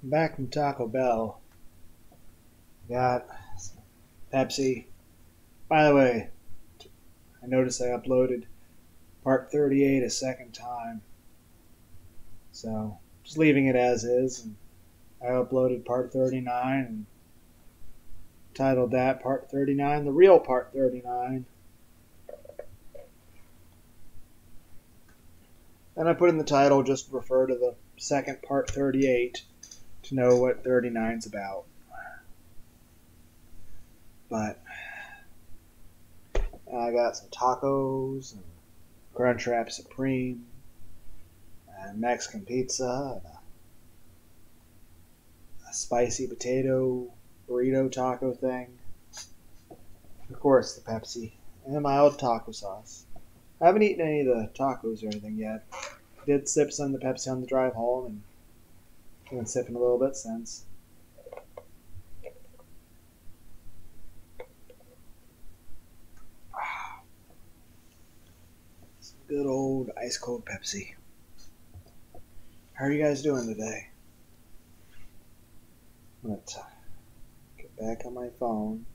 I'm back from Taco Bell. Got some Pepsi. By the way, I noticed I uploaded part 38 a second time. So just leaving it as is. And I uploaded part 39 and titled that part 39, the real part 39. And I put in the title just to refer to the second part 38 to know what 39's about. But I got some tacos and Crunchwrap Supreme and Mexican pizza and a spicy potato burrito taco thing. Of course, the Pepsi and mild taco sauce. I haven't eaten any of the tacos or anything yet. Did sip some of the Pepsi on the drive home and been sipping a little bit since. Some good old ice cold Pepsi. How are you guys doing today? Let's get back on my phone.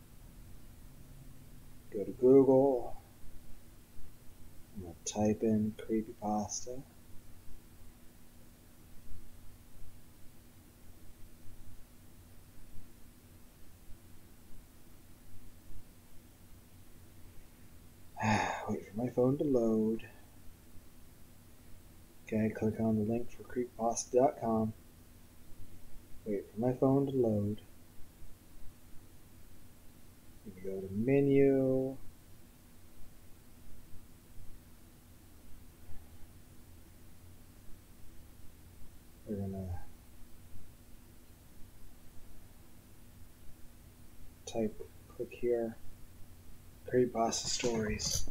Go to Google. I'm going to type in creepypasta. Wait for my phone to load. Okay, click on the link for creepypasta.com. Wait for my phone to load. I'm going to go to menu. We're going to click here, Creepypasta Stories.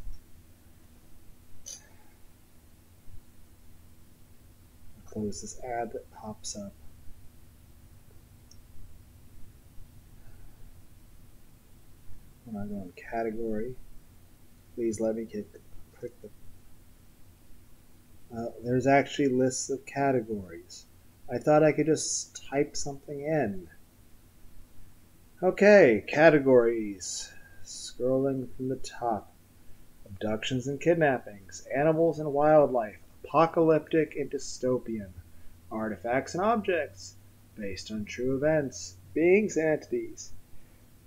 I'll close this ad that pops up. When I go in category, please let me click the. There's actually lists of categories. I thought I could just type something in. Okay, categories. Scrolling from the top. Abductions and kidnappings, animals and wildlife, apocalyptic and dystopian, artifacts and objects, based on true events, beings and entities,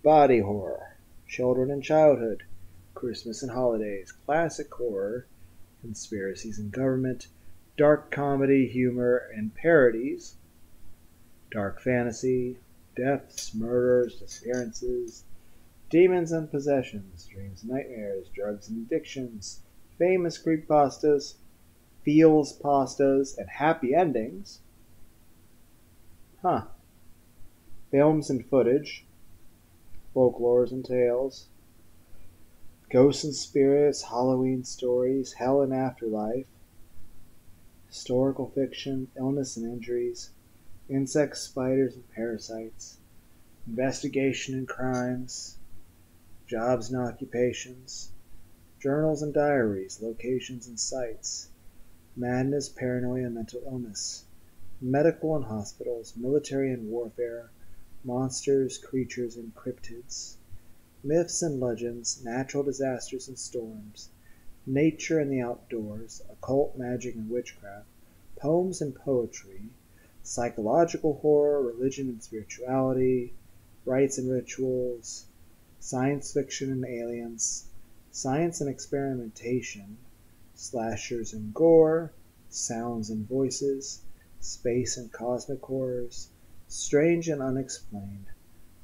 body horror, children and childhood, Christmas and holidays, classic horror, conspiracies and government, dark comedy, humor and parodies, dark fantasy, deaths, murders, disappearances, demons and possessions, dreams and nightmares, drugs and addictions, famous creepypastas, feels pastas, and happy endings. Films and footage, folklores and tales, ghosts and spirits, Halloween stories, hell and afterlife, historical fiction, illness and injuries, insects, spiders, and parasites, investigation and crimes, jobs and occupations, journals and diaries, locations and sites, madness, paranoia, and mental illness, medical and hospitals, military and warfare, monsters, creatures, and cryptids, myths and legends, natural disasters and storms, nature and the outdoors, occult, magic, and witchcraft, poems and poetry, psychological horror, religion and spirituality, rites and rituals, science fiction and aliens, science and experimentation, slashers and gore, sounds and voices, space and cosmic horrors, strange and unexplained,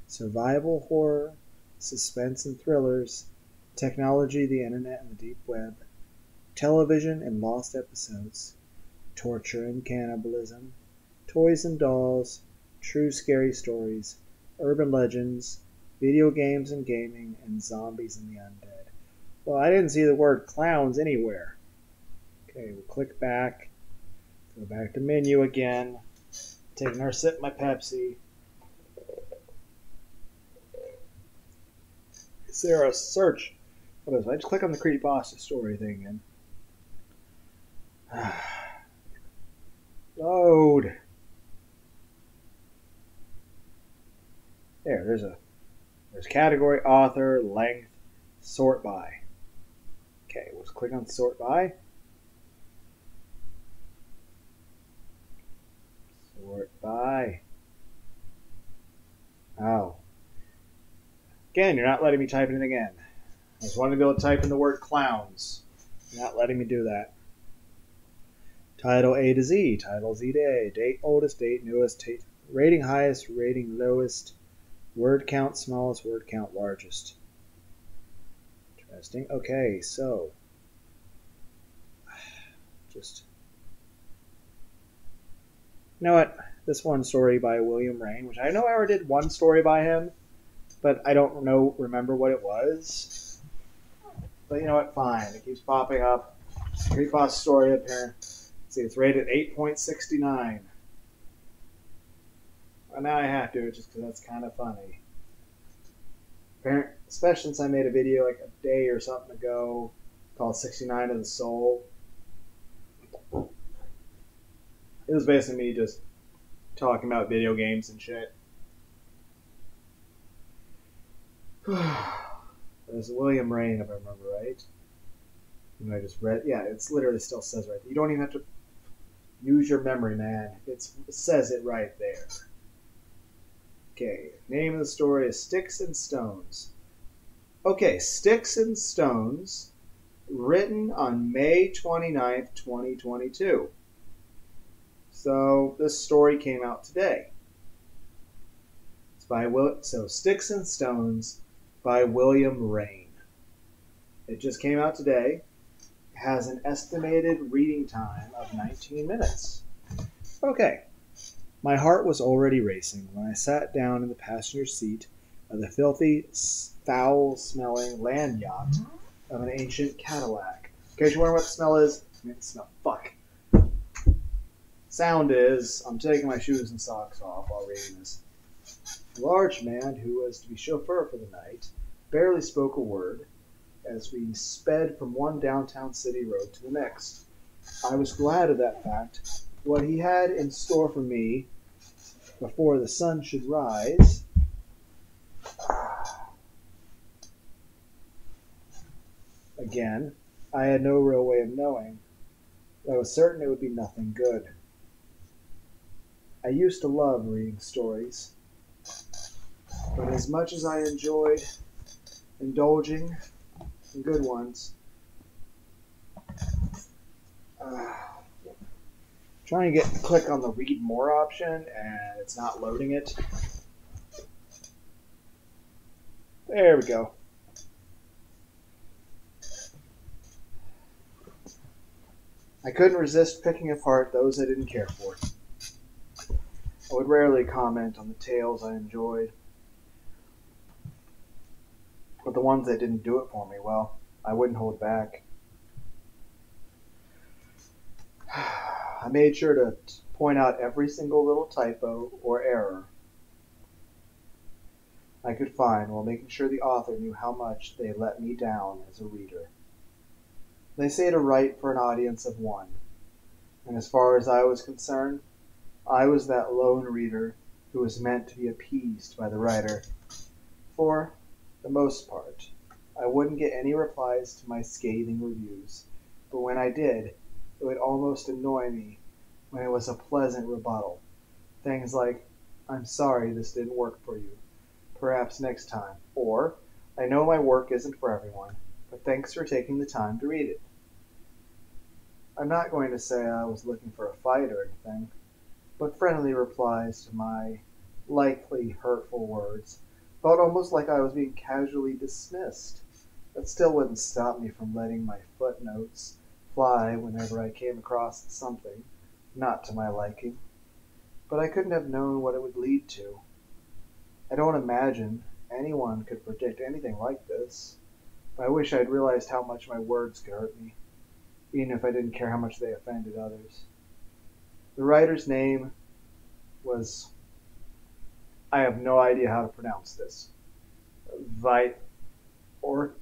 survival horror, suspense and thrillers, technology, the internet and the deep web, television and lost episodes, torture and cannibalism, toys and dolls, true scary stories, urban legends, video games and gaming, and zombies and the undead. Well, I didn't see the word clowns anywhere. Okay, we'll click back, go back to menu again, take another sip of my Pepsi. Is there a search? What is it? I just click on the creepypasta story thing and load. there's category, author, length, sort by. Okay, let's click on sort by. Sort by. Oh. Again, you're not letting me type in it again. I just wanted to be able to type in the word clowns. You're not letting me do that. Title A to Z. Title Z to A. Date oldest, date newest, date, rating highest, rating lowest, word count smallest, word count largest. Interesting. Okay, so just, you know what? This one story by William Rain, which I know I already did one story by him, but I don't remember what it was. But you know what? Fine. It keeps popping up. Creepypasta story up here. See, it's rated 8.69. Well, now I have to, just because that's kind of funny. Especially since I made a video like a day or something ago called 69 of the Soul. It was basically me just talking about video games and shit. There's William Rain, if I remember right. And I just read, yeah, it's literally still says right there. You don't even have to use your memory, man. It says it right there. Okay, name of the story is Sticks and Stones. Okay, Sticks and Stones, written on May 29th, 2022. So this story came out today. It's by Sticks and Stones by William Rain. It just came out today. It has an estimated reading time of 19 minutes. Okay. My heart was already racing when I sat down in the passenger seat of the filthy, foul-smelling land yacht of an ancient Cadillac. In case you're wondering what the smell is, fuck. Sound is, I'm taking my shoes and socks off while reading this. A large man who was to be chauffeur for the night barely spoke a word as we sped from one downtown city road to the next. I was glad of that fact. What he had in store for me before the sun should rise again, I had no real way of knowing, but I was certain it would be nothing good. I used to love reading stories, but as much as I enjoyed indulging in good ones, trying to click on the read more option and it's not loading it. There we go. I couldn't resist picking apart those I didn't care for. I would rarely comment on the tales I enjoyed, but the ones that didn't do it for me, well, I wouldn't hold back. I made sure to point out every single little typo or error I could find while making sure the author knew how much they let me down as a reader. They say to write for an audience of one, and as far as I was concerned, I was that lone reader who was meant to be appeased by the writer. For the most part, I wouldn't get any replies to my scathing reviews, but when I did, it would almost annoy me when it was a pleasant rebuttal. Things like, "I'm sorry this didn't work for you. Perhaps next time." Or, "I know my work isn't for everyone, but thanks for taking the time to read it." I'm not going to say I was looking for a fight or anything, but friendly replies to my likely hurtful words felt almost like I was being casually dismissed. That still wouldn't stop me from letting my footnotes fly whenever I came across something not to my liking. But I couldn't have known what it would lead to. I don't imagine anyone could predict anything like this, but I wish I'd realized how much my words could hurt me, even if I didn't care how much they offended others. The writer's name was, I have no idea how to pronounce this, Viatoribus?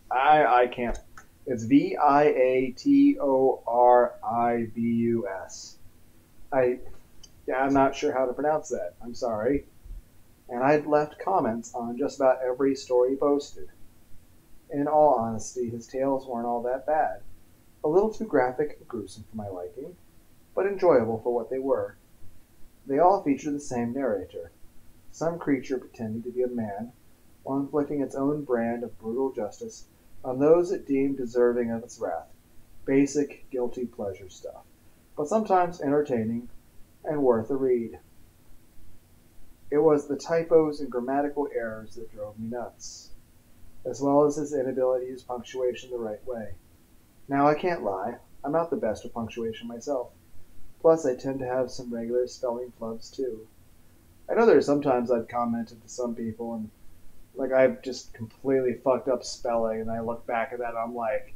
I can't. It's Viatoribus. I'm not sure how to pronounce that. I'm sorry. And I'd left comments on just about every story he posted. In all honesty, his tales weren't all that bad. A little too graphic and gruesome for my liking, but enjoyable for what they were. They all feature the same narrator, some creature pretending to be a man, while inflicting its own brand of brutal justice on those it deemed deserving of its wrath. Basic, guilty pleasure stuff, but sometimes entertaining and worth a read. It was the typos and grammatical errors that drove me nuts, as well as his inability to use punctuation the right way. Now, I can't lie, I'm not the best with punctuation myself. Plus, I tend to have some regular spelling flubs too. I know there's sometimes I've commented to some people and like I've just completely fucked up spelling, and I look back at that and I'm like,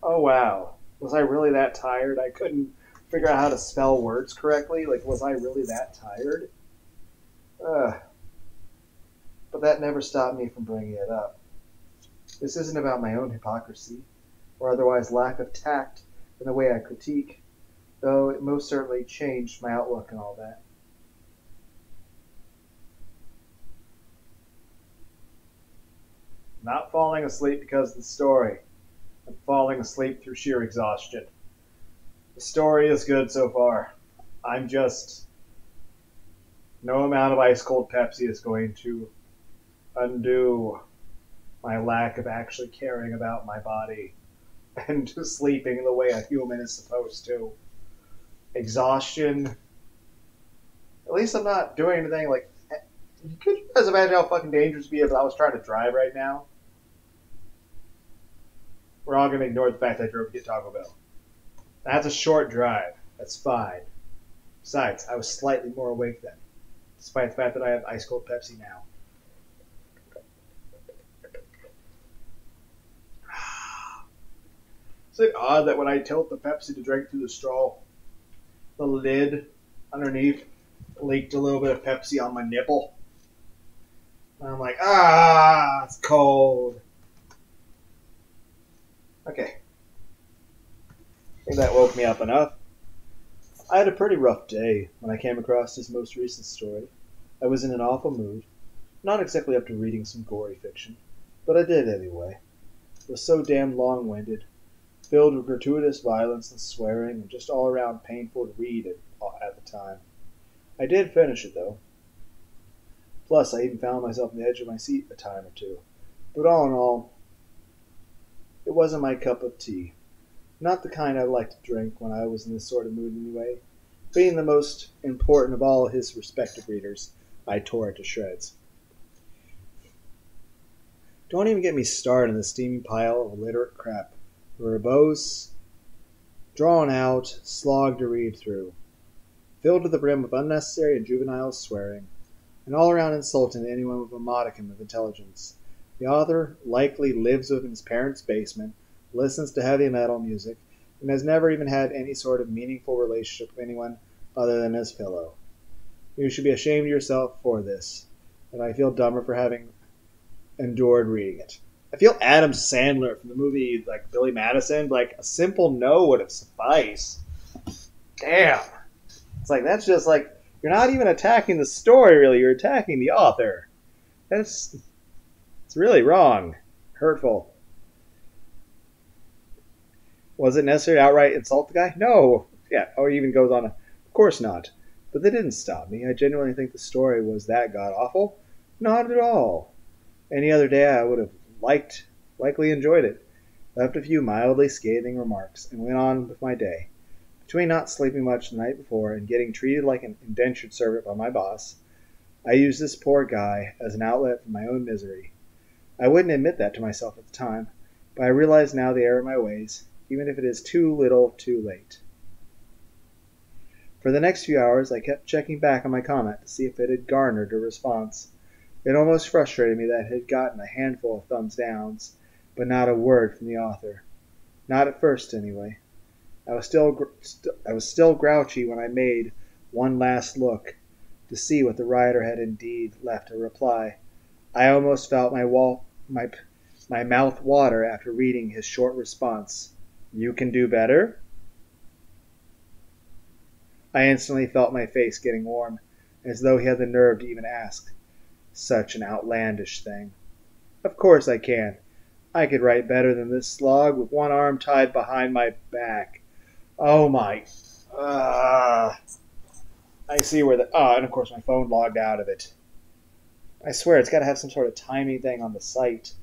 oh wow, was I really that tired? I couldn't figure out how to spell words correctly. Like, was I really that tired? Ugh. But that never stopped me from bringing it up. This isn't about my own hypocrisy, or otherwise lack of tact in the way I critique, though it most certainly changed my outlook and all that. Not falling asleep because of the story. I'm falling asleep through sheer exhaustion. The story is good so far. I'm just... No amount of ice cold Pepsi is going to undo my lack of actually caring about my body and just sleeping the way a human is supposed to. Exhaustion. At least I'm not doing anything like... Could you guys imagine how fucking dangerous it'd be if I was trying to drive right now? We're all going to ignore the fact that I drove to get Taco Bell. That's a short drive. That's fine. Besides, I was slightly more awake then, despite the fact that I have ice cold Pepsi now. Is it odd that when I tilt the Pepsi to drink through the straw, the lid underneath leaked a little bit of Pepsi on my nipple? And I'm like, it's cold. Okay. I think that woke me up enough. I had a pretty rough day when I came across his most recent story. I was in an awful mood, not exactly up to reading some gory fiction, but I did anyway. It was so damn long-winded, filled with gratuitous violence and swearing, and just all around painful to read at the time. I did finish it, though. Plus, I even found myself on the edge of my seat a time or two. But all in all, it wasn't my cup of tea. Not the kind I liked to drink when I was in this sort of mood anyway. Being the most important of all his respective readers, I tore it to shreds. Don't even get me started on the steaming pile of illiterate crap. Verbose, drawn out, slog to read through, filled to the brim with unnecessary and juvenile swearing, and all around insulting to anyone with a modicum of intelligence. The author likely lives within his parents' basement, listens to heavy metal music, and has never even had any sort of meaningful relationship with anyone other than his pillow. You should be ashamed of yourself for this, and I feel dumber for having endured reading it. I feel Adam Sandler from the movie like Billy Madison, like a simple no would have sufficed. Damn. It's like, that's just like, you're not even attacking the story really, you're attacking the author. It's really wrong. Hurtful. Was it necessary to outright insult the guy? No. Yeah, or even goes on, of course not. But that didn't stop me. I genuinely think the story was that god-awful. Not at all. Any other day I would have likely enjoyed it. Left a few mildly scathing remarks, and went on with my day. Between not sleeping much the night before and getting treated like an indentured servant by my boss, I used this poor guy as an outlet for my own misery. I wouldn't admit that to myself at the time, but I realize now the error of my ways, even if it is too little too late. For the next few hours I kept checking back on my comment to see if it had garnered a response. It almost frustrated me that it had gotten a handful of thumbs downs, but not a word from the author. Not at first, anyway. I was still grouchy when I made one last look to see what the writer had indeed left a reply. I almost felt my My mouth water after reading his short response. You can do better? I instantly felt my face getting warm, as though he had the nerve to even ask such an outlandish thing. Of course I can. I could write better than this slog with one arm tied behind my back. Oh my. I see where the. Oh, and of course my phone logged out of it. I swear it's got to have some sort of timing thing on the site.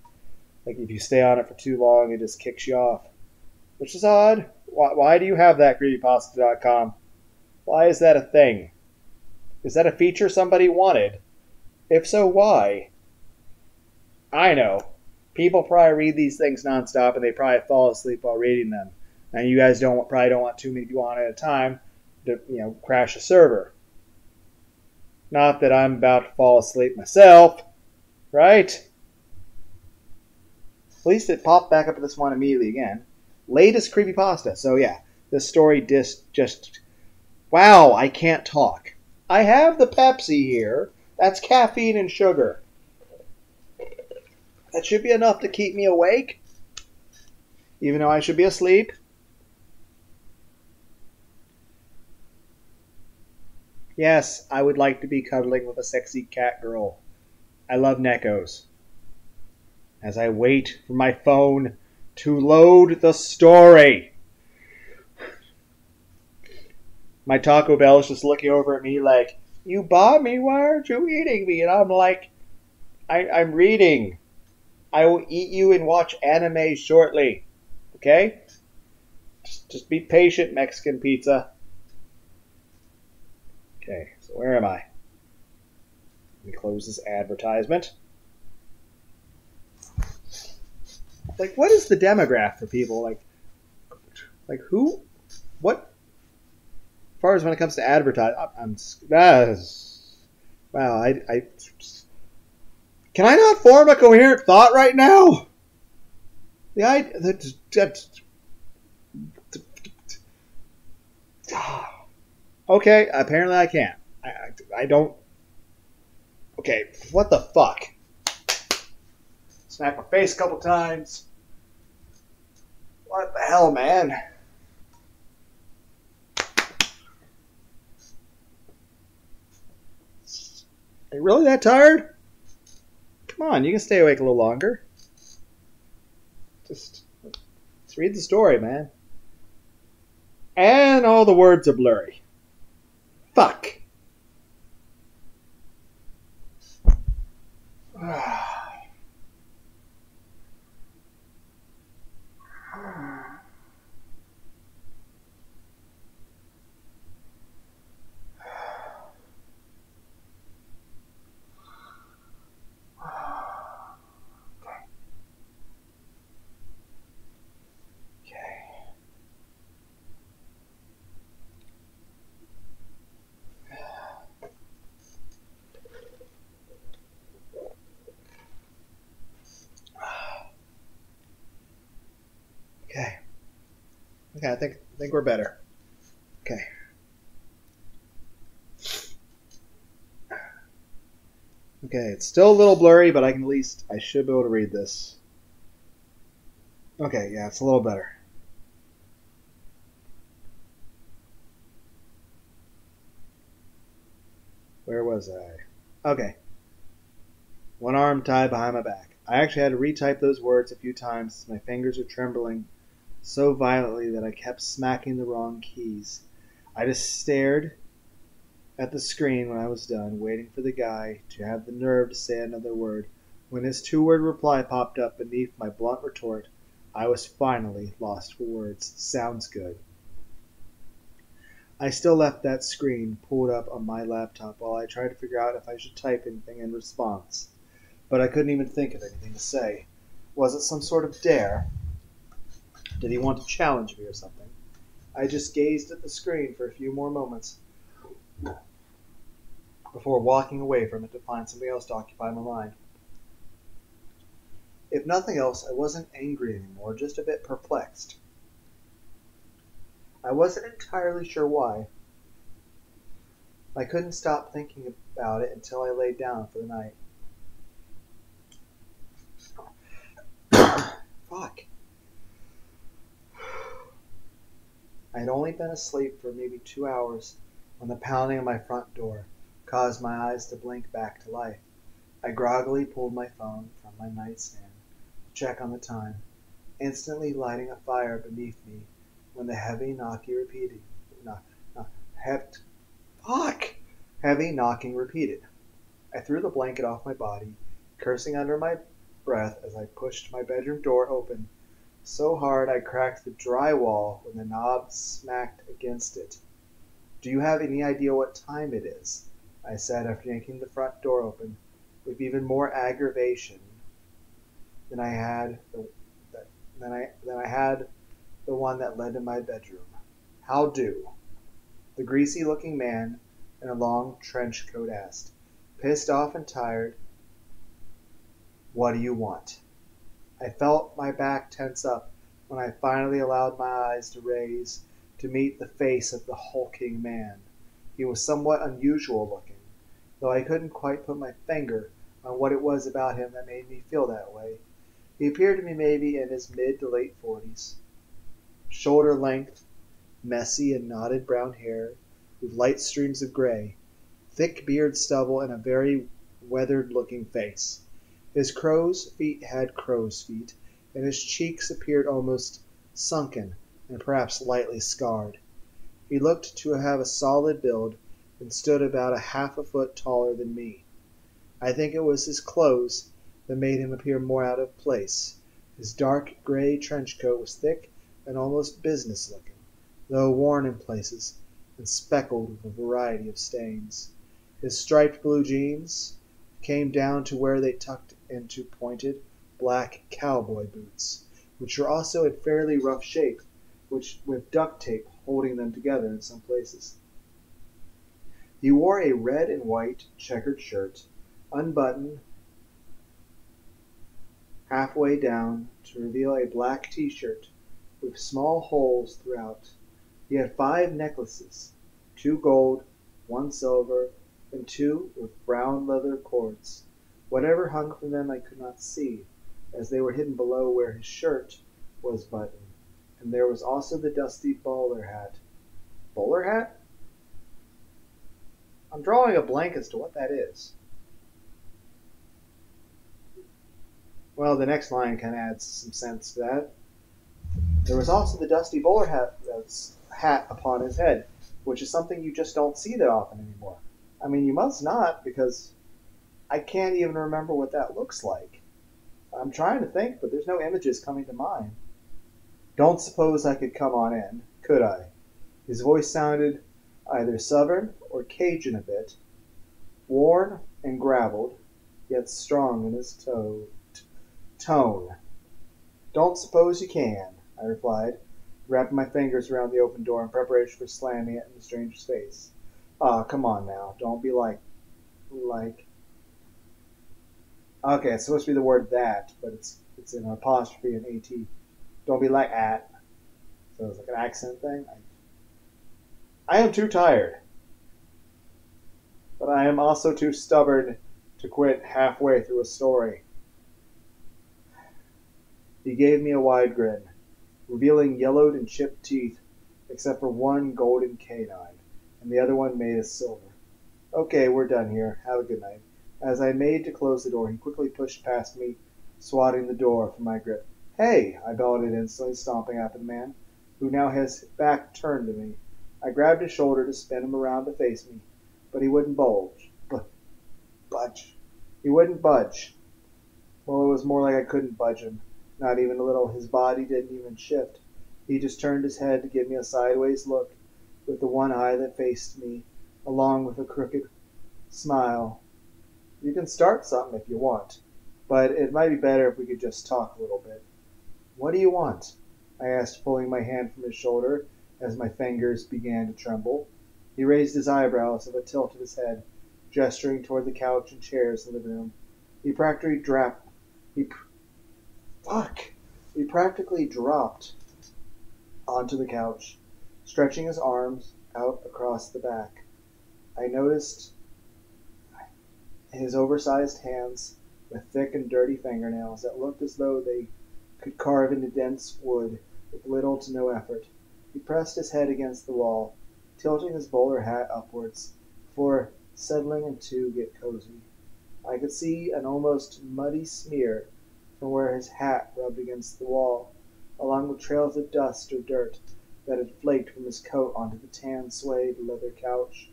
Like if you stay on it for too long, it just kicks you off. Which is odd. Why do you have that, creepypasta.com? Why is that a thing? Is that a feature somebody wanted? If so, why? I know. People probably read these things nonstop and they probably fall asleep while reading them. And you guys probably don't want too many people on at a time to crash a server. Not that I'm about to fall asleep myself, right? At least it popped back up to this one immediately again. Latest creepypasta. So yeah, this story just wow, I can't talk. I have the Pepsi here. That's caffeine and sugar. That should be enough to keep me awake, even though I should be asleep. Yes, I would like to be cuddling with a sexy cat girl. I love Neckos. As I wait for my phone to load the story. My Taco Bell is just looking over at me like, you bought me? Why aren't you eating me? And I'm like, I'm reading. I will eat you and watch anime shortly. Okay? Just be patient, Mexican pizza. Okay, so where am I? Let me close this advertisement. Like, what is the demographic for people? Like who? What? As far as when it comes to advertising, wow. I can I not form a coherent thought right now? Okay, apparently I can't. I don't. Okay, what the fuck? Smack my face a couple times. What the hell, man? Are you really that tired? Come on, you can stay awake a little longer. Just let's read the story, man. And all the words are blurry. Fuck. Okay, I think we're better. Okay. Okay, it's still a little blurry, but I should be able to read this. Okay, yeah, it's a little better. Where was I? Okay. One arm tied behind my back. I actually had to retype those words a few times. My fingers are trembling so violently that I kept smacking the wrong keys. I just stared at the screen when I was done, waiting for the guy to have the nerve to say another word. When his two-word reply popped up beneath my blunt retort, I was finally lost for words. Sounds good. I still left that screen pulled up on my laptop while I tried to figure out if I should type anything in response. But I couldn't even think of anything to say. Was it some sort of dare? Did he want to challenge me or something? I just gazed at the screen for a few more moments before walking away from it to find something else to occupy my mind. If nothing else, I wasn't angry anymore, just a bit perplexed. I wasn't entirely sure why. I couldn't stop thinking about it until I laid down for the night. had only been asleep for maybe 2 hours when the pounding of my front door caused my eyes to blink back to life. I groggily pulled my phone from my nightstand to check on the time, instantly lighting a fire beneath me when the heavy knocking repeated. Knock, knock, hept, fuck! Heavy knocking repeated. I threw the blanket off my body, cursing under my breath as I pushed my bedroom door open so hard I cracked the drywall when the knob smacked against it. "Do you have any idea what time it is?" I said after yanking the front door open, with even more aggravation than I had the one that led to my bedroom. "How do?" the greasy-looking man in a long trench coat asked, pissed off and tired. "What do you want?" I felt my back tense up when I finally allowed my eyes to raise to meet the face of the hulking man. He was somewhat unusual looking, though I couldn't quite put my finger on what it was about him that made me feel that way. He appeared to be maybe in his mid to late 40s. Shoulder length, messy and knotted brown hair, with light streams of gray, thick beard stubble, and a very weathered-looking face. His crow's feet had crow's feet, and his cheeks appeared almost sunken and perhaps lightly scarred. He looked to have a solid build and stood about a half a foot taller than me. I think it was his clothes that made him appear more out of place. His dark gray trench coat was thick and almost business-looking, though worn in places and speckled with a variety of stains. His striped blue jeans came down to where they tucked into pointed black cowboy boots, which were also in fairly rough shape, with duct tape holding them together in some places. He wore a red and white checkered shirt, unbuttoned halfway down to reveal a black t-shirt with small holes throughout. He had 5 necklaces, 2 gold, 1 silver, and 2 with brown leather cords. Whatever hung from them I could not see, as they were hidden below where his shirt was buttoned, and there was also the dusty bowler hat. Bowler hat? I'm drawing a blank as to what that is. Well, the next line kind of adds some sense to that. There was also the dusty bowler hat upon his head, which is something you just don't see that often anymore. I mean, you must not, because I can't even remember what that looks like. I'm trying to think, but there's no images coming to mind. Don't suppose I could come on in, could I? His voice sounded either Southern or Cajun a bit, worn and graveled, yet strong in his tone. Don't suppose you can, I replied, wrapping my fingers around the open door in preparation for slamming it in the stranger's face. Ah, come on now, don't be like... Okay, it's supposed to be the word that, but it's in an apostrophe and AT. Don't be like at. So it's like an accent thing. I am too tired. But I am also too stubborn to quit halfway through a story. He gave me a wide grin, revealing yellowed and chipped teeth, except for one golden canine, and the other one made of silver. Okay, we're done here. Have a good night. As I made to close the door, he quickly pushed past me, swatting the door from my grip. Hey, I bellowed it instantly, stomping after the man, who now has his back turned to me. I grabbed his shoulder to spin him around to face me, but he wouldn't budge. He wouldn't budge. Well, it was more like I couldn't budge him. Not even a little. His body didn't even shift. He just turned his head to give me a sideways look, with the one eye that faced me, along with a crooked smile. You can start something if you want, but it might be better if we could just talk a little bit. What do you want? I asked, pulling my hand from his shoulder as my fingers began to tremble. He raised his eyebrows with a tilt of his head, gesturing toward the couch and chairs in the living room. He practically dropped onto the couch, stretching his arms out across the back. I noticed his oversized hands with thick and dirty fingernails that looked as though they could carve into dense wood with little to no effort. He pressed his head against the wall, tilting his bowler hat upwards, before settling into get cozy. I could see an almost muddy smear from where his hat rubbed against the wall, along with trails of dust or dirt that had flaked from his coat onto the tan suede leather couch.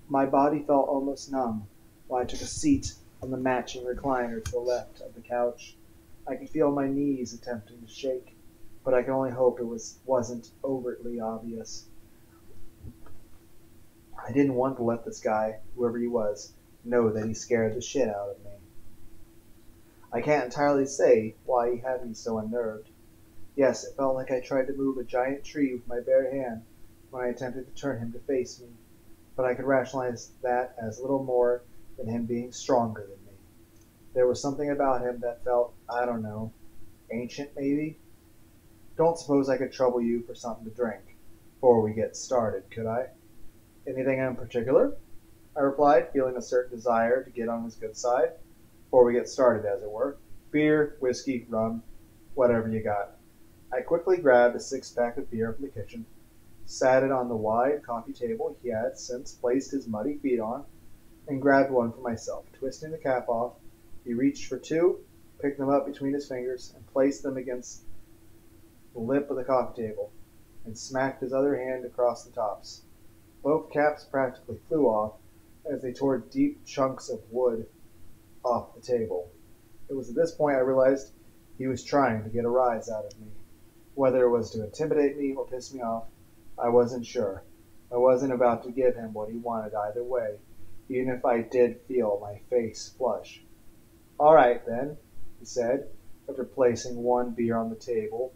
My body felt almost numb while I took a seat on the matching recliner to the left of the couch. I could feel my knees attempting to shake, but I could only hope it wasn't overtly obvious. I didn't want to let this guy, whoever he was, know that he scared the shit out of me. I can't entirely say why he had me so unnerved. Yes, it felt like I tried to move a giant tree with my bare hand when I attempted to turn him to face me, but I could rationalize that as little more than him being stronger than me. There was something about him that felt, I don't know, ancient maybe? Don't suppose I could trouble you for something to drink before we get started, could I? Anything in particular? I replied, feeling a certain desire to get on his good side. Before we get started, as it were. Beer, whiskey, rum, whatever you got. I quickly grabbed a six-pack of beer from the kitchen, sat it on the wide coffee table he had since placed his muddy feet on, and grabbed one for myself. Twisting the cap off, he reached for two, picked them up between his fingers, and placed them against the lip of the coffee table, and smacked his other hand across the tops. Both caps practically flew off as they tore deep chunks of wood off the table. It was at this point I realized he was trying to get a rise out of me. Whether it was to intimidate me or piss me off, I wasn't sure. I wasn't about to give him what he wanted either way, even if I did feel my face flush. All right, then, he said, after placing one beer on the table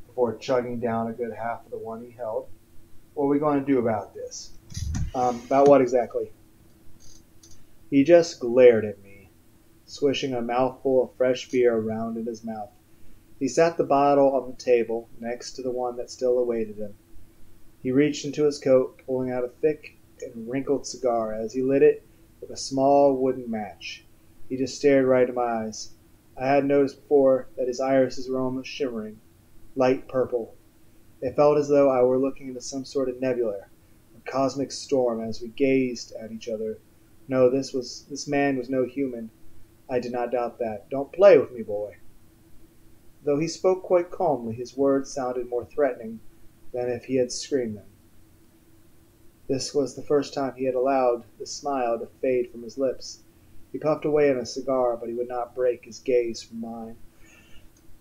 before chugging down a good half of the one he held. What are we going to do about this? About what exactly? He just glared at me, swishing a mouthful of fresh beer around in his mouth. He sat the bottle on the table next to the one that still awaited him. He reached into his coat, pulling out a thick and wrinkled cigar as he lit it with a small wooden match. He just stared right into my eyes. I had noticed before that his irises were almost shimmering, light purple. It felt as though I were looking into some sort of nebula or cosmic storm as we gazed at each other. No, this man was no human. I did not doubt that. Don't play with me, boy. Though he spoke quite calmly, his words sounded more threatening than if he had screamed them. This was the first time he had allowed the smile to fade from his lips. He puffed away on a cigar, but he would not break his gaze from mine.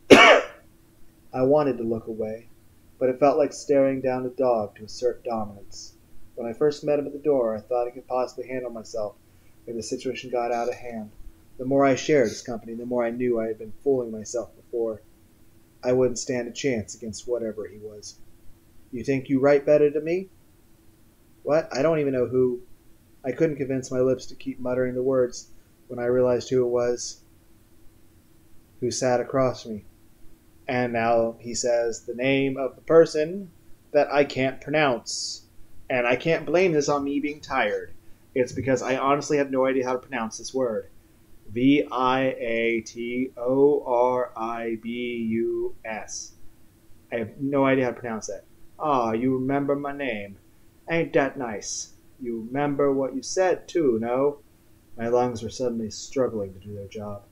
I wanted to look away, but it felt like staring down a dog to assert dominance. When I first met him at the door, I thought I could possibly handle myself if the situation got out of hand. The more I shared his company, the more I knew I had been fooling myself before. I wouldn't stand a chance against whatever he was. You think you write better to me? What? I don't even know who. I couldn't convince my lips to keep muttering the words when I realized who it was who sat across me. And now he says the name of the person that I can't pronounce. And I can't blame this on me being tired. It's because I honestly have no idea how to pronounce this word. Viatoribus. I have no idea how to pronounce that. Ah, you remember my name. Ain't that nice? You remember what you said, too, no? My lungs were suddenly struggling to do their job,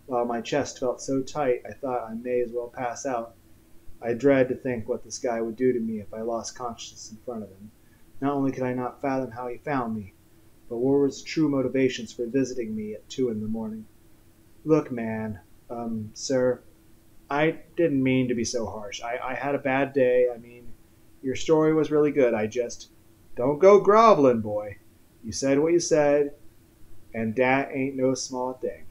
while my chest felt so tight I thought I may as well pass out. I dread to think what this guy would do to me if I lost consciousness in front of him. Not only could I not fathom how he found me, but what were his true motivations for visiting me at 2 in the morning? Look, man, sir, I didn't mean to be so harsh. I had a bad day. I mean, your story was really good. Don't go groveling, boy. You said what you said, and that ain't no small thing.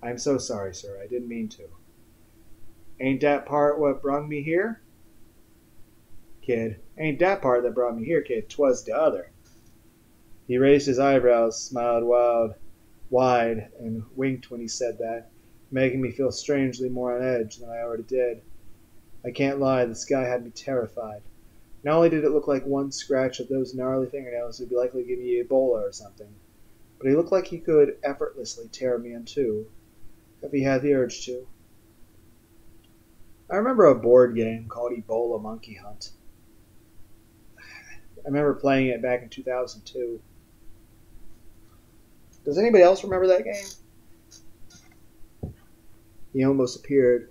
I'm so sorry, sir. I didn't mean to. Ain't that part what brung me here? Kid, ain't that part that brought me here, kid. 'Twas the other. He raised his eyebrows, smiled wide, and winked when he said that, making me feel strangely more on edge than I already did. I can't lie, this guy had me terrified. Not only did it look like one scratch of those gnarly fingernails would be likely to give me Ebola or something, but he looked like he could effortlessly tear me in two, if he had the urge to. I remember a board game called Ebola Monkey Hunt. I remember playing it back in 2002. Does anybody else remember that game? He almost appeared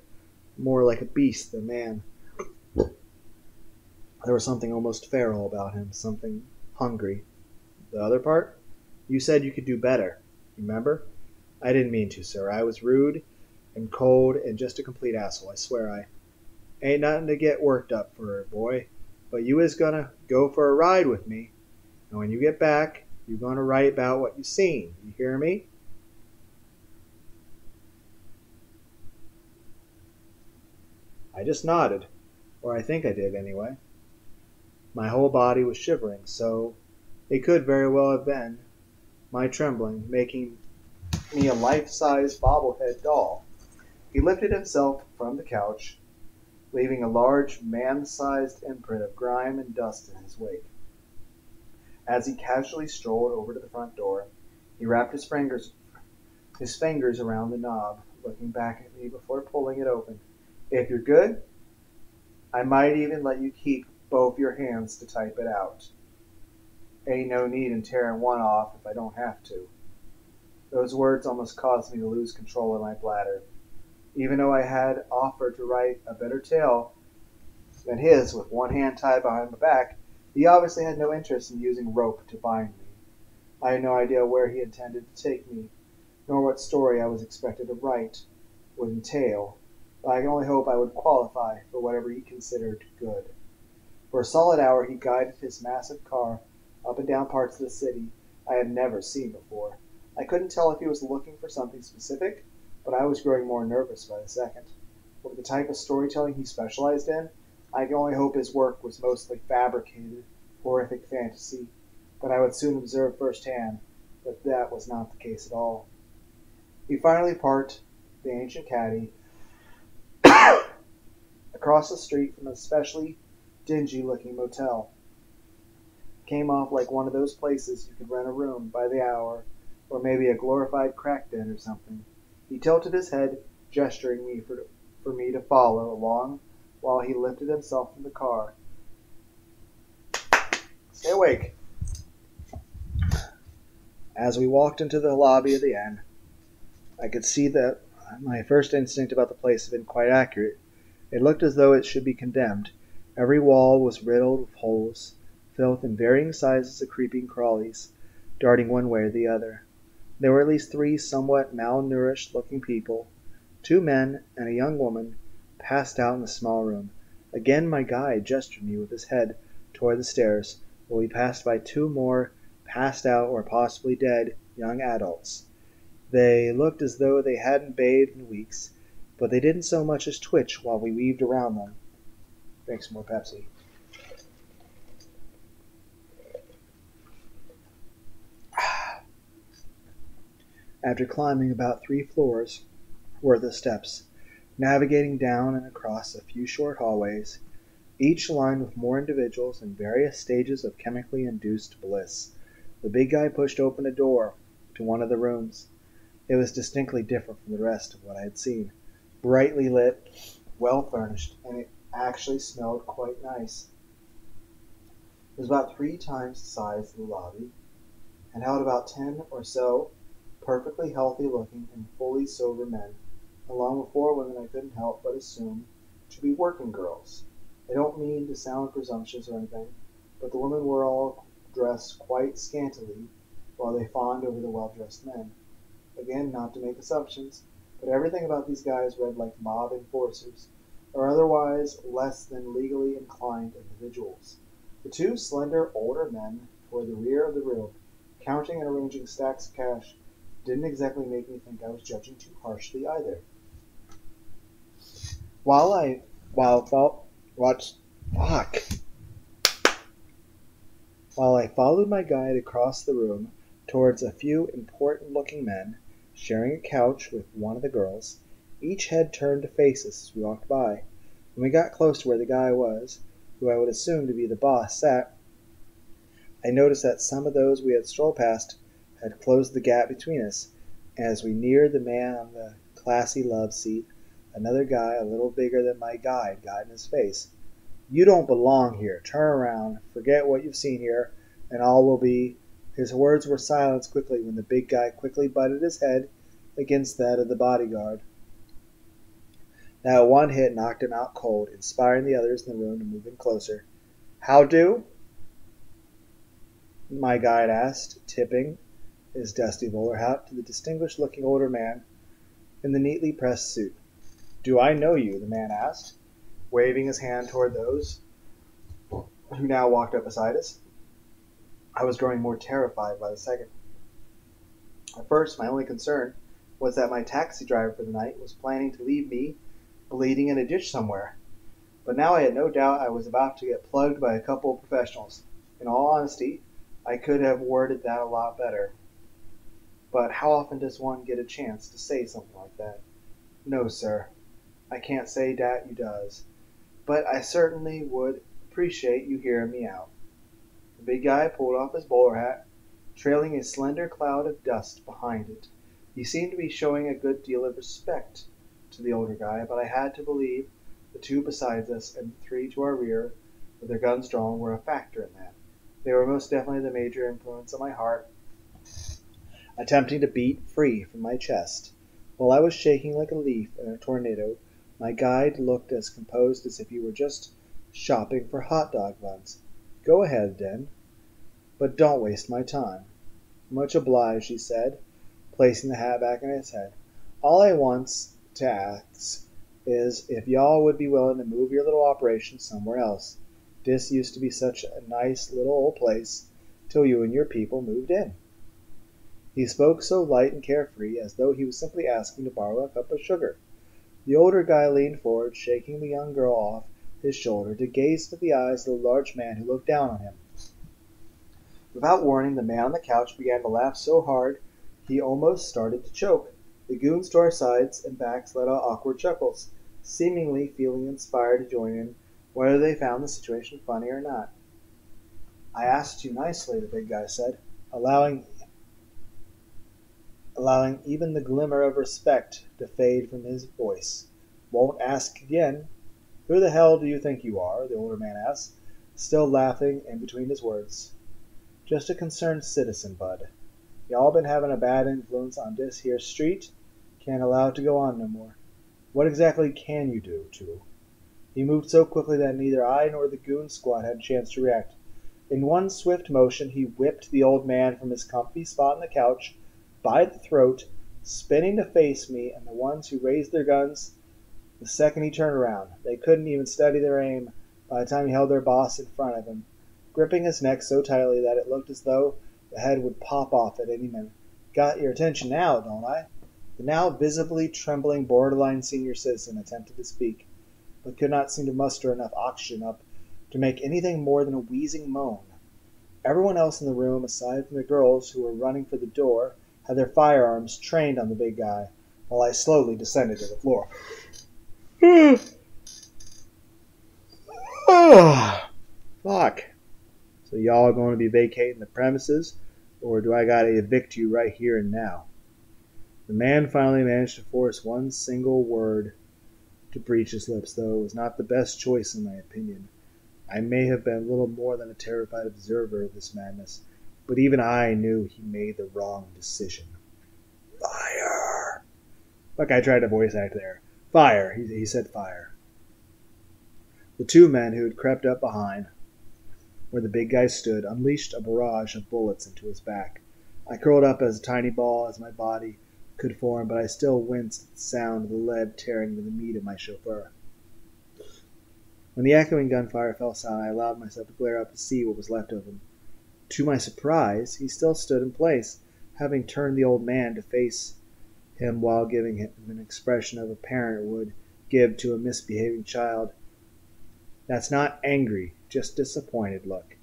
more like a beast than man. There was something almost feral about him, something hungry. The other part? You said you could do better. Remember? I didn't mean to, sir. I was rude and cold and just a complete asshole. I swear I ain't nothing to get worked up for, boy. But you is gonna go for a ride with me, and when you get back, you're gonna write about what you seen. You hear me? I just nodded, or I think I did anyway. My whole body was shivering, so it could very well have been my trembling making me a life-size bobblehead doll. He lifted himself from the couch, leaving a large man-sized imprint of grime and dust in his wake. As he casually strolled over to the front door, he wrapped his fingers around the knob, looking back at me before pulling it open. If you're good, I might even let you keep both your hands to type it out. Ain't no need in tearing one off if I don't have to. Those words almost caused me to lose control of my bladder. Even though I had offered to write a better tale than his with one hand tied behind my back, he obviously had no interest in using rope to bind me. I had no idea where he intended to take me, nor what story I was expected to write would entail, but I can only hope I would qualify for whatever he considered good. For a solid hour he guided his massive car up and down parts of the city I had never seen before. I couldn't tell if he was looking for something specific, but I was growing more nervous by the second. With the type of storytelling he specialized in, I can only hope his work was mostly fabricated, horrific fantasy, but I would soon observe firsthand that that was not the case at all. We finally parked the ancient caddy across the street from an especially dingy-looking motel. It came off like one of those places you could rent a room by the hour, or maybe a glorified crack den or something. He tilted his head, gesturing me for me to follow along while he lifted himself from the car. Stay awake. As we walked into the lobby of the inn, I could see that my first instinct about the place had been quite accurate. It looked as though it should be condemned. Every wall was riddled with holes, filled in varying sizes of creeping crawlies, darting one way or the other. There were at least 3 somewhat malnourished-looking people, 2 men and a young woman, passed out in the small room. Again my guide gestured me with his head toward the stairs, while we passed by 2 more passed out or possibly dead young adults. They looked as though they hadn't bathed in weeks, but they didn't so much as twitch while we weaved around them. Drink some more Pepsi. After climbing about 3 floors worth of steps, navigating down and across a few short hallways, each lined with more individuals in various stages of chemically induced bliss, the big guy pushed open a door to one of the rooms. It was distinctly different from the rest of what I had seen. Brightly lit, well furnished, and it actually smelled quite nice. It was about 3 times the size of the lobby, and held about 10 or so perfectly healthy-looking and fully sober men, along with 4 women I couldn't help but assume to be working girls. I don't mean to sound presumptuous or anything, but the women were all dressed quite scantily, while they fawned over the well-dressed men. Again, not to make assumptions, but everything about these guys read like mob enforcers, or otherwise less than legally inclined individuals. The 2 slender, older men toward the rear of the room, counting and arranging stacks of cash, didn't exactly make me think I was judging too harshly either. While I followed my guide across the room towards a few important-looking men sharing a couch with one of the girls, each head turned to face us as we walked by. When we got close to where the guy was, who I would assume to be the boss, sat, I noticed that some of those we had strolled past had closed the gap between us, and as we neared the man on the classy love seat, Another guy, a little bigger than my guide, got in his face. "You don't belong here. Turn around. Forget what you've seen here, and all will be—" His words were silenced quickly when the big guy quickly butted his head against that of the bodyguard. That one hit knocked him out cold, inspiring the others in the room to move in closer. "How do?" my guide asked, tipping his dusty bowler hat to the distinguished-looking older man in the neatly pressed suit. "Do I know you?" the man asked, waving his hand toward those who now walked up beside us. I was growing more terrified by the second. At first, my only concern was that my taxi driver for the night was planning to leave me bleeding in a ditch somewhere. But now I had no doubt I was about to get plugged by a couple of professionals. In all honesty, I could have worded that a lot better. But how often does one get a chance to say something like that? "No, sir, I can't say dat you does. But I certainly would appreciate you hearing me out." The big guy pulled off his bowler hat, trailing a slender cloud of dust behind it. He seemed to be showing a good deal of respect to the older guy, but I had to believe the two beside us and the three to our rear, with their guns drawn, were a factor in that. They were most definitely the major influence on my heart, attempting to beat free from my chest. While I was shaking like a leaf in a tornado, my guide looked as composed as if he were just shopping for hot dog buns. "Go ahead, then, but don't waste my time." "Much obliged," he said, placing the hat back on his head. "All I wants to ask is if y'all would be willing to move your little operation somewhere else. Dis used to be such a nice little old place till you and your people moved in." He spoke so light and carefree, as though he was simply asking to borrow a cup of sugar. The older guy leaned forward, shaking the young girl off his shoulder, to gaze into the eyes of the large man who looked down on him. Without warning, the man on the couch began to laugh so hard he almost started to choke. The goons to our sides and backs let out awkward chuckles, seemingly feeling inspired to join in, whether they found the situation funny or not. "I asked you nicely," the big guy said, allowing even the glimmer of respect to fade from his voice. "Won't ask again." "Who the hell do you think you are?" the older man asked, still laughing in between his words. "Just a concerned citizen, bud. Y'all been having a bad influence on dis here street. Can't allow it to go on no more. What exactly can you do, too?" He moved so quickly that neither I nor the goon squad had a chance to react. In one swift motion he whipped the old man from his comfy spot on the couch by the throat, spinning to face me and the ones who raised their guns the second he turned around. They couldn't even steady their aim by the time he held their boss in front of him, gripping his neck so tightly that it looked as though the head would pop off at any minute. "Got your attention now, don't I?" The now visibly trembling borderline senior citizen attempted to speak, but could not seem to muster enough oxygen up to make anything more than a wheezing moan. Everyone else in the room, aside from the girls who were running for the door, had their firearms trained on the big guy, while I slowly descended to the floor. Fuck. "So y'all are going to be vacating the premises, or do I gotta evict you right here and now?" The man finally managed to force one single word to breach his lips, though it was not the best choice in my opinion. I may have been little more than a terrified observer of this madness, but even I knew he made the wrong decision. "Fire!" Like I tried to voice act there. "Fire!" He said fire. The two men who had crept up behind where the big guy stood unleashed a barrage of bullets into his back. I curled up as a tiny ball as my body could form, but I still winced at the sound of the lead tearing into the meat of my chauffeur. When the echoing gunfire fell silent, I allowed myself to glare up to see what was left of him. To my surprise, he still stood in place, having turned the old man to face him while giving him an expression of a parent would give to a misbehaving child. That's not angry, just disappointed look.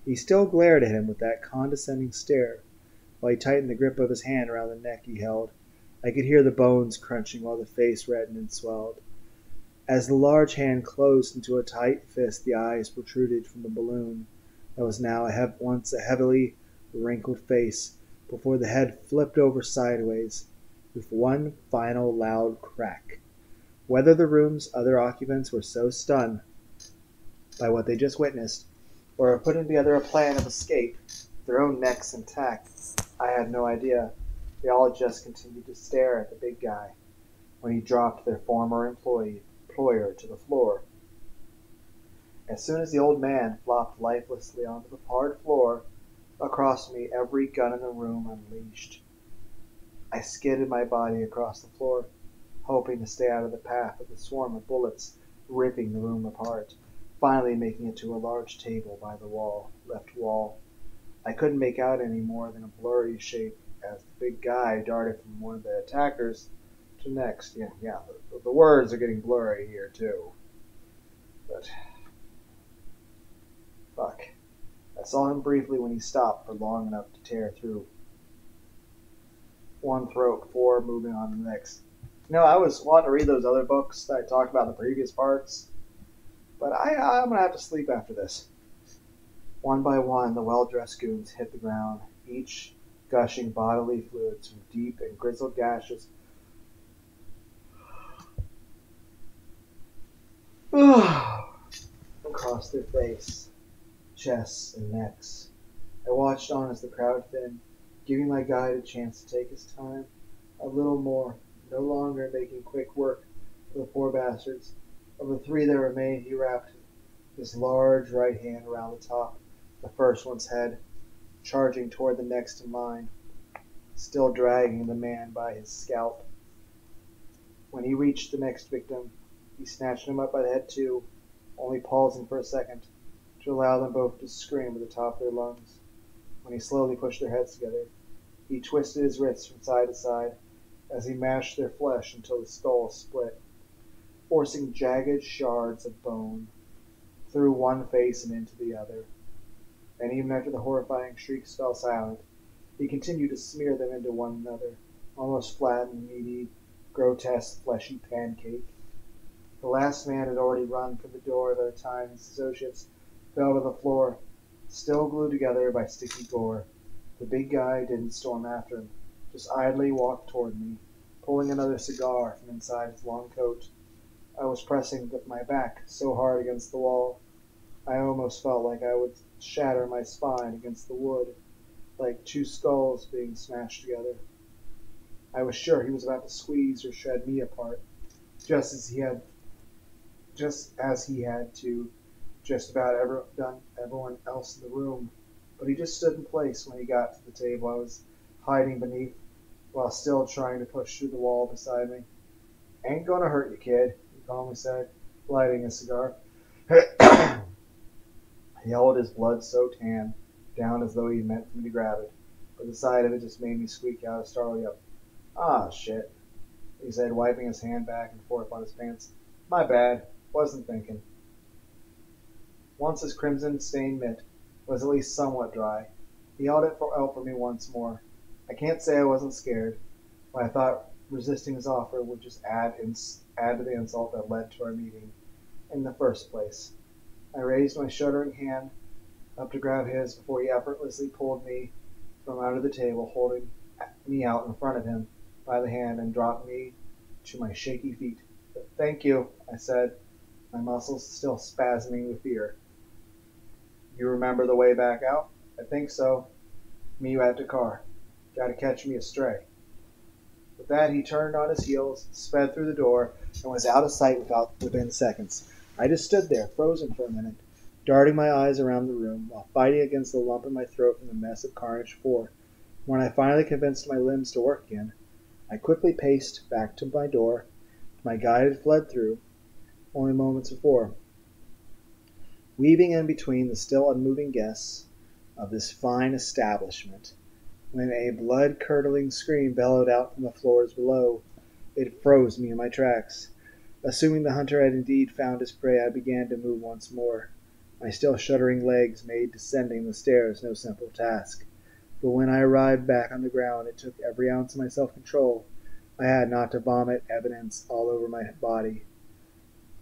He still glared at him with that condescending stare, while he tightened the grip of his hand around the neck he held. I could hear the bones crunching while the face reddened and swelled. As the large hand closed into a tight fist, the eyes protruded from the balloon that was now once a heavily wrinkled face, before the head flipped over sideways with one final loud crack. Whether the room's other occupants were so stunned by what they just witnessed, or were putting together a plan of escape, their own necks intact, I had no idea. They all just continued to stare at the big guy when he dropped their former employer to the floor. As soon as the old man flopped lifelessly onto the hard floor across me, every gun in the room unleashed. I skidded my body across the floor, hoping to stay out of the path of the swarm of bullets ripping the room apart, finally making it to a large table by the left wall. I couldn't make out any more than a blurry shape as the big guy darted from one of the attackers to next. The words are getting blurry here too. But fuck. I saw him briefly when he stopped for long enough to tear through one throat before moving on to the next. I was wanting to read those other books that I talked about in the previous parts, but I'm going to have to sleep after this. One by one, the well-dressed goons hit the ground, each gushing bodily fluids from deep and grizzled gashes across their face, chests, and necks. I watched on as the crowd thinned, giving my guide a chance to take his time a little more, no longer making quick work of the poor bastards. Of the three that remained, he wrapped his large right hand around the top of the first one's head, charging toward the next in line, still dragging the man by his scalp. When he reached the next victim, he snatched him up by the head too, only pausing for a second to allow them both to scream at the top of their lungs. When he slowly pushed their heads together, he twisted his wrists from side to side as he mashed their flesh until the skull split, forcing jagged shards of bone through one face and into the other. And even after the horrifying shrieks fell silent, he continued to smear them into one another, almost flattened, meaty, grotesque, fleshy pancake. The last man had already run for the door by the time his associates fell to the floor, still glued together by sticky gore. The big guy didn't storm after him, just idly walked toward me, pulling another cigar from inside his long coat. I was pressing with my back so hard against the wall, I almost felt like I would shatter my spine against the wood, like two skulls being smashed together. I was sure he was about to squeeze or shred me apart, just as he had to just about everyone else in the room. But he just stood in place when he got to the table I was hiding beneath, while still trying to push through the wall beside me. "Ain't gonna hurt you, kid," he calmly said, lighting a cigar. He held his blood-soaked hand down as though he meant for me to grab it, but the sight of it just made me squeak out a startled yelp. "Ah, shit," he said, wiping his hand back and forth on his pants. "My bad. Wasn't thinking." Once his crimson-stained mitt was at least somewhat dry, he held it out for me once more. I can't say I wasn't scared, but I thought resisting his offer would just add to the insult that led to our meeting in the first place. I raised my shuddering hand up to grab his before he effortlessly pulled me from under the table, holding me out in front of him by the hand and dropped me to my shaky feet. "Thank you," I said, my muscles still spasming with fear. "You remember the way back out?" "I think so. Meet you at the car. Gotta catch me a stray." With that, he turned on his heels, sped through the door, and was out of sight within seconds. I just stood there, frozen for a minute, darting my eyes around the room, while fighting against the lump in my throat from the mess of carnage before. When I finally convinced my limbs to work again, I quickly paced back to my door. My guide had fled through only moments before, weaving in between the still unmoving guests of this fine establishment. When a blood-curdling scream bellowed out from the floors below, it froze me in my tracks. Assuming the hunter had indeed found his prey, I began to move once more. My still shuddering legs made descending the stairs no simple task. But when I arrived back on the ground, it took every ounce of my self-control I had not to vomit evidence all over my body.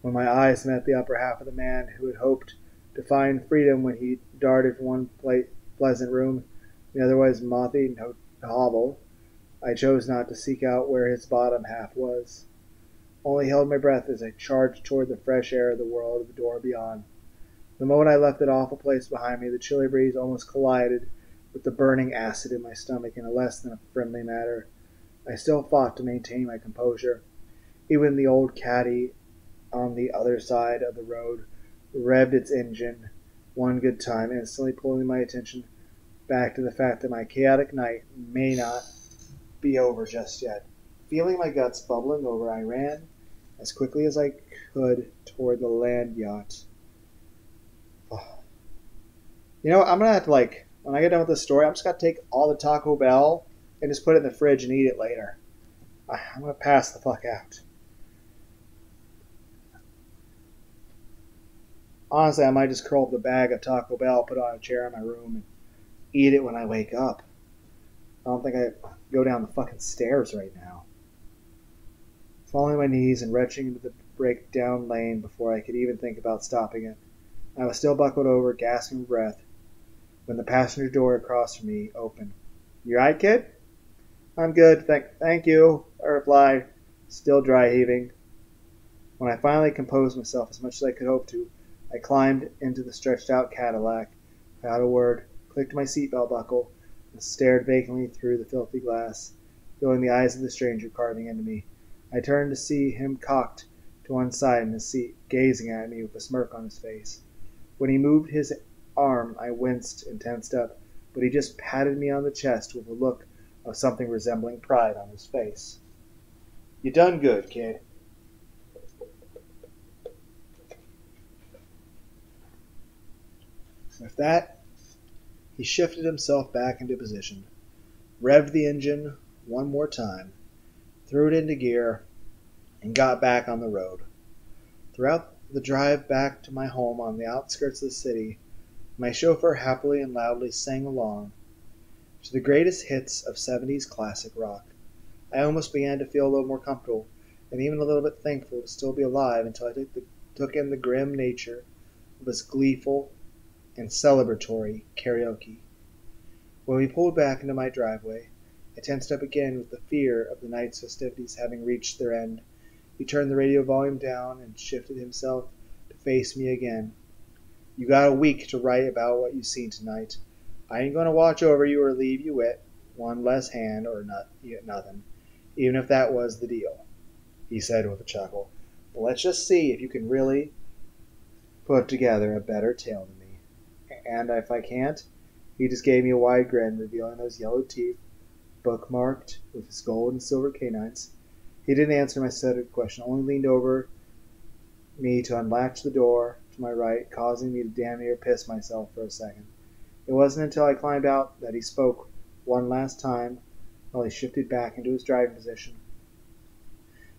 When my eyes met the upper half of the man who had hoped to find freedom when he darted from one pleasant room to the otherwise moth-eaten hovel, I chose not to seek out where his bottom half was. only held my breath as I charged toward the fresh air of the world of the door beyond. The moment I left that awful place behind me, the chilly breeze almost collided with the burning acid in my stomach in a less than a friendly manner. I still fought to maintain my composure. Even the old caddy on the other side of the road revved its engine one good time, instantly pulling my attention back to the fact that my chaotic night may not be over just yet. Feeling my guts bubbling over, I ran as quickly as I could toward the land yacht. You know, I'm going to have to, when I get done with this story, I'm just going to take all the Taco Bell and just put it in the fridge and eat it later. I'm going to pass the fuck out. Honestly, I might just curl up the bag of Taco Bell, put it on a chair in my room, and eat it when I wake up. I don't think I go down the fucking stairs right now. Falling on my knees and retching into the breakdown lane before I could even think about stopping it. I was still buckled over, gasping for breath, when the passenger door across from me opened. "You alright, kid?" "I'm good, thank you," I replied, still dry heaving. When I finally composed myself as much as I could hope to, I climbed into the stretched out Cadillac, without a word, clicked my seatbelt buckle, and stared vacantly through the filthy glass, feeling the eyes of the stranger carving into me. I turned to see him cocked to one side in his seat, gazing at me with a smirk on his face. When he moved his arm, I winced and tensed up, but he just patted me on the chest with a look of something resembling pride on his face. "You done good, kid." With that, he shifted himself back into position, revved the engine one more time, threw it into gear, and got back on the road. Throughout the drive back to my home on the outskirts of the city, my chauffeur happily and loudly sang along to the greatest hits of 70s classic rock. I almost began to feel a little more comfortable, and even a little bit thankful to still be alive until I took in the grim nature of his gleeful and celebratory karaoke. When we pulled back into my driveway, I tensed up again with the fear of the night's festivities having reached their end. He turned the radio volume down and shifted himself to face me again. "You got a week to write about what you seen tonight. I ain't going to watch over you or leave you with one less hand or nothing, even if that was the deal," he said with a chuckle. "But let's just see if you can really put together a better tale than me. And if I can't," he just gave me a wide grin, revealing those yellow teeth, bookmarked with his gold and silver canines. He didn't answer my stuttered question, only leaned over me to unlatch the door to my right, causing me to damn near piss myself for a second. It wasn't until I climbed out that he spoke one last time while he shifted back into his driving position.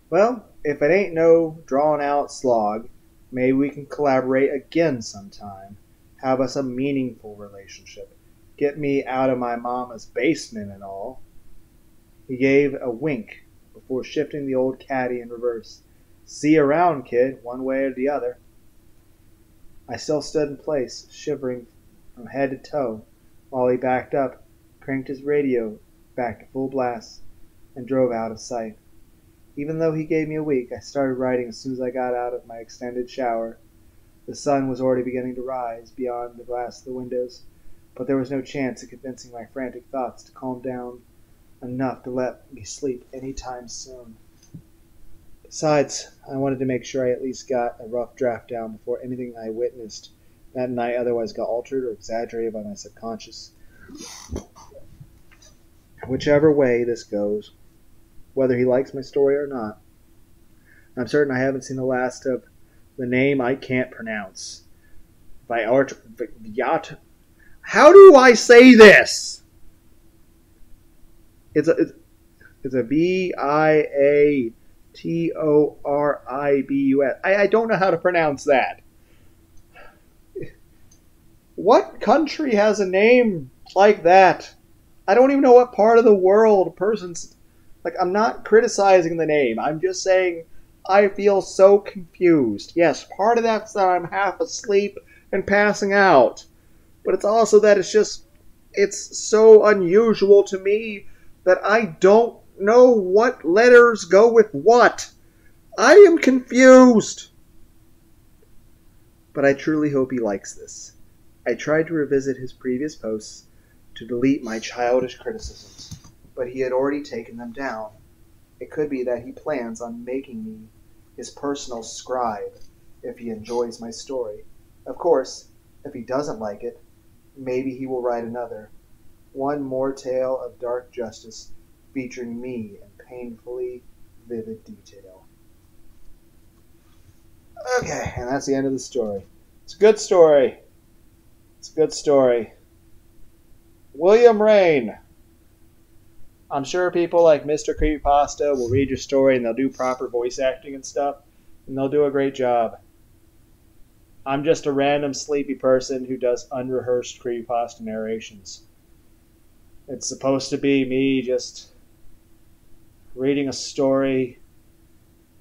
"Well, if it ain't no drawn-out slog, maybe we can collaborate again sometime. Have us a meaningful relationship. Get me out of my mama's basement and all." He gave a wink before shifting the old caddy in reverse. "See you around, kid, one way or the other." I still stood in place, shivering from head to toe, while he backed up, cranked his radio back to full blast, and drove out of sight. Even though he gave me a week, I started writing as soon as I got out of my extended shower. The sun was already beginning to rise beyond the glass of the windows, but there was no chance of convincing my frantic thoughts to calm down enough to let me sleep any time soon. Besides, I wanted to make sure I at least got a rough draft down before anything I witnessed that night otherwise got altered or exaggerated by my subconscious. Whichever way this goes, whether he likes my story or not, I'm certain I haven't seen the last of the name I can't pronounce. Viat. How do I say this? It's a Viatoribus. I don't know how to pronounce that. What country has a name like that? I don't even know what part of the world a person's... I'm not criticizing the name. I'm just saying I feel so confused. Yes, part of that's that I'm half asleep and passing out. But it's also that it's so unusual to me that I don't know what letters go with what. I am confused! But I truly hope he likes this. I tried to revisit his previous posts to delete my childish criticisms, but he had already taken them down. It could be that he plans on making me his personal scribe if he enjoys my story. Of course, if he doesn't like it, maybe he will write another. One more tale of dark justice featuring me in painfully vivid detail. Okay, and that's the end of the story. It's a good story. It's a good story. William Rain. I'm sure people like Mr. Creepypasta will read your story and they'll do proper voice acting and stuff, and they'll do a great job. I'm just a random sleepy person who does unrehearsed creepypasta narrations. It's supposed to be me just reading a story.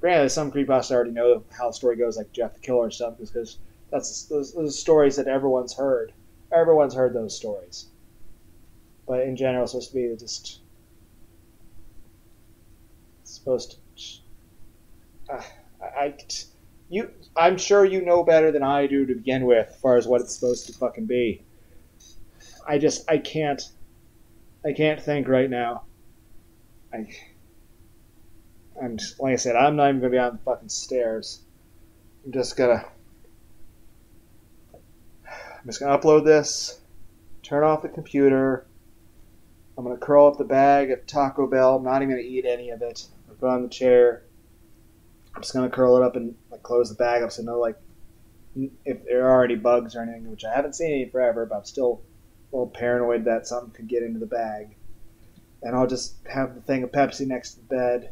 Granted, some creepypasta already know how the story goes, like Jeff the Killer and stuff, because those stories that everyone's heard. Everyone's heard those stories. But in general, it's supposed to be just... It's supposed to... I'm sure you know better than I do to begin with, as far as what it's supposed to fucking be. I can't think right now. And like I said, I'm not even gonna be on the fucking stairs. I'm just gonna upload this, turn off the computer. I'm gonna curl up the bag of Taco Bell. I'm not even gonna eat any of it. I'll put it on the chair. I'm just gonna curl it up and close the bag up so no if there are any bugs or anything, which I haven't seen any forever, but I'm still a little paranoid that something could get into the bag. And I'll just have the thing of Pepsi next to the bed,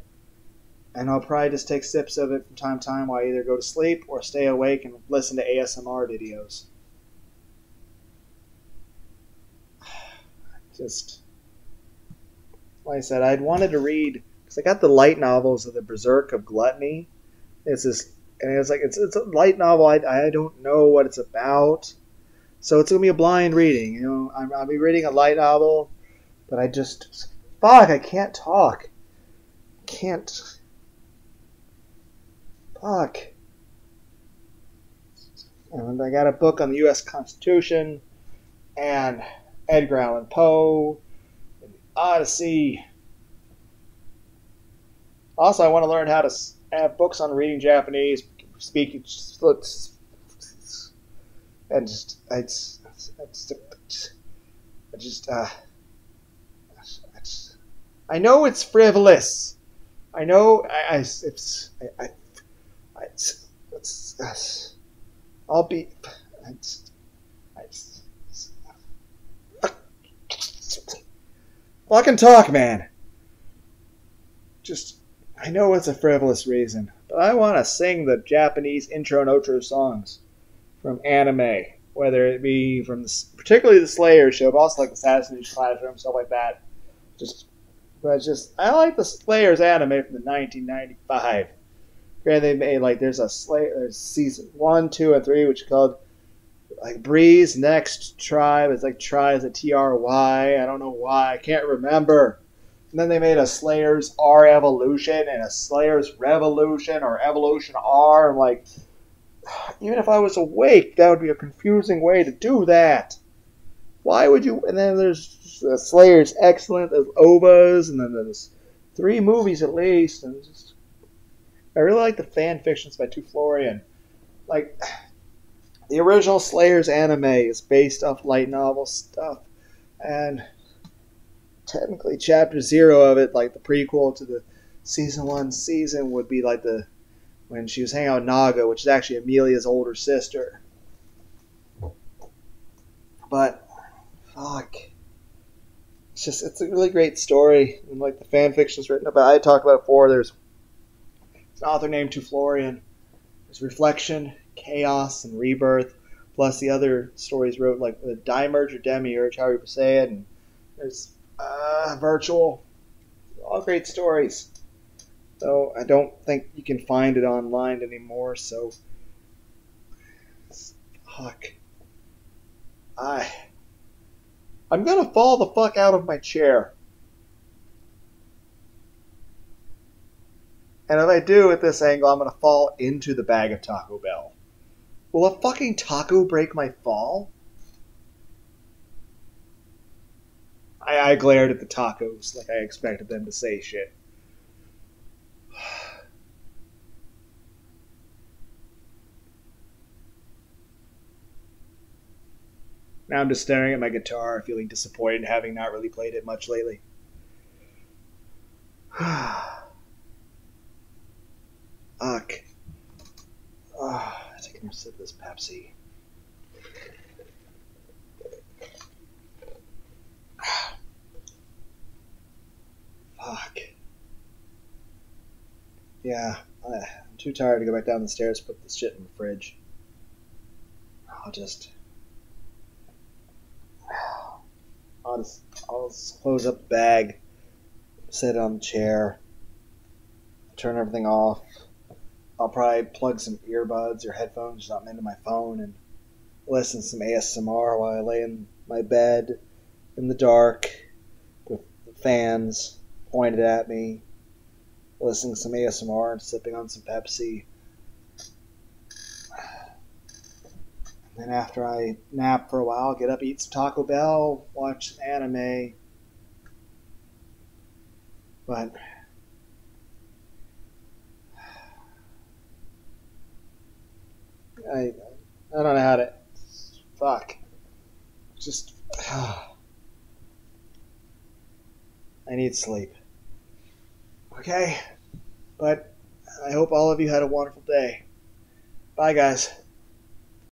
and I'll probably just take sips of it from time to time while I either go to sleep or stay awake and listen to ASMR videos. Just like I said, I'd wanted to read because I got the light novels of the Berserk of Gluttony. It's a light novel. I don't know what it's about, so it's gonna be a blind reading. You know, I'll be reading a light novel, but I can't talk. Can't. Fuck. And I got a book on the U.S. Constitution and Edgar Allan Poe and Odyssey. Also, I want to learn how to have books on reading Japanese, speaking, and I know it's frivolous. I know I'll be. Fucking talk, man. I know it's a frivolous reason, but I want to sing the Japanese intro and outro songs from anime, whether it be from particularly the Slayer show, but also like Assassin's Classroom, stuff like that. I like the Slayer's anime from the 1995. Granted, they made there's season 1, 2, and 3, which is called Breeze Next Tribe. It's Tribe is a TRY. I don't know why. I can't remember. And then they made a Slayer's R Evolution and a Slayer's Revolution or Evolution R. I'm even if I was awake, that would be a confusing way to do that. Why would you? And then there's Slayer's Excellent, there's OVAs, and then there's 3 movies at least. And I really like the fan fictions by Tuflorian. The original Slayer's anime is based off light novel stuff, and technically Chapter 0 of it, the prequel to the season 1 season, would be when she was hanging out with Naga, which is actually Amelia's older sister. But fuck, it's a really great story, and the fan fiction's written about. I talked about it before. There's an author named Tuflorian. There's Reflection, Chaos, and Rebirth, plus the other stories wrote the Dimerge or Demiurge, however you say it, and there's Virtual. All great stories. Though I don't think you can find it online anymore, so fuck. I'm gonna fall the fuck out of my chair. And if I do at this angle, I'm going to fall into the bag of Taco Bell. Will a fucking taco break my fall? I glared at the tacos like I expected them to say shit. Now I'm just staring at my guitar, feeling disappointed having not really played it much lately. Fuck. Take another sip of this Pepsi. Fuck. Yeah, I'm too tired to go back down the stairs and put this shit in the fridge. I'll just I'll just close up the bag, sit on the chair, turn everything off. I'll probably plug some earbuds or headphones or something into my phone and listen to some ASMR while I lay in my bed in the dark with the fans pointed at me, listening to some ASMR and sipping on some Pepsi. And then after I nap for a while, get up, eat some Taco Bell, watch some anime. But I don't know how to. Fuck. Just. I need sleep. Okay? But I hope all of you had a wonderful day. Bye, guys.